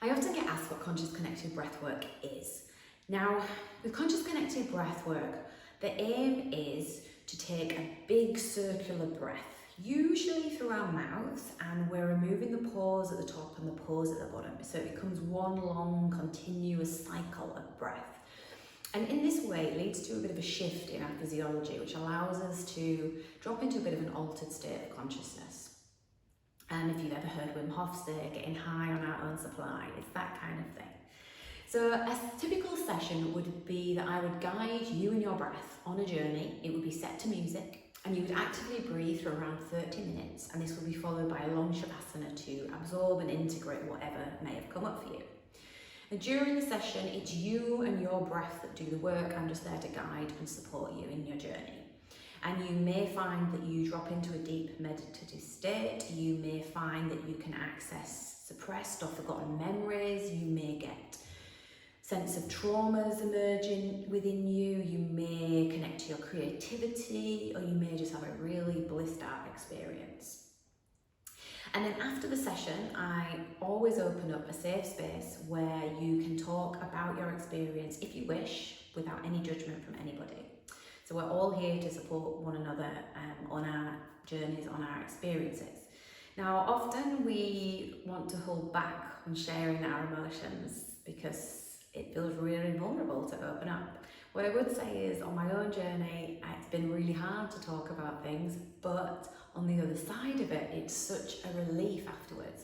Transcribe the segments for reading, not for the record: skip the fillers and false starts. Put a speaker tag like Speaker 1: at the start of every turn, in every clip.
Speaker 1: I often get asked what conscious connected breathwork is. Now, with conscious connected breathwork, the aim is to take a big circular breath, usually through our mouths, and we're removing the pause at the top and the pause at the bottom, so it becomes one long continuous cycle of breath. And in this way, it leads to a bit of a shift in our physiology, which allows us to drop into a bit of an altered state of consciousness. And if you've ever heard Wim Hof say, getting high on our own supply, it's that kind of thing. So a typical session would be that I would guide you and your breath on a journey. It would be set to music, and you would actively breathe for around 30 minutes, and this will be followed by a long shavasana to absorb and integrate whatever may have come up for you. And during the session, it's you and your breath that do the work. I'm just there to guide and support you in your journey. And you may find that you drop into a deep meditative state. You may find that you can access suppressed or forgotten memories. You may get sense of traumas emerging within you. You may connect to your creativity, or you may just have a really blissed out experience. And then after the session, I always open up a safe space where you can talk about your experience, if you wish, without any judgment from anybody. So we're all here to support one another on our journeys, on our experiences. Now, often we want to hold back on sharing our emotions because it feels really vulnerable to open up. What I would say is, on my own journey, it's been really hard to talk about things, but on the other side of it, it's such a relief afterwards.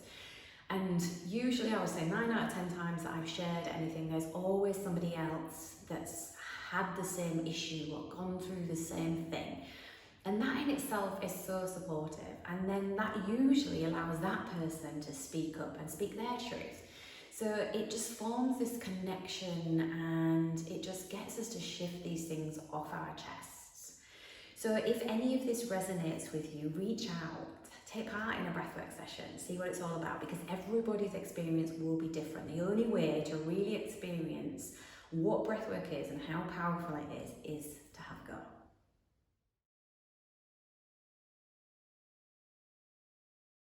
Speaker 1: And usually, I would say 9 out of 10 times that I've shared anything, there's always somebody else that's had the same issue or gone through the same thing. And that in itself is so supportive. And then that usually allows that person to speak up and speak their truth. So it just forms this connection, and it just gets us to shift these things off our chests. So if any of this resonates with you, reach out, take part in a breathwork session, see what it's all about, because everybody's experience will be different. The only way to really experience what breathwork is and how powerful it is to have go.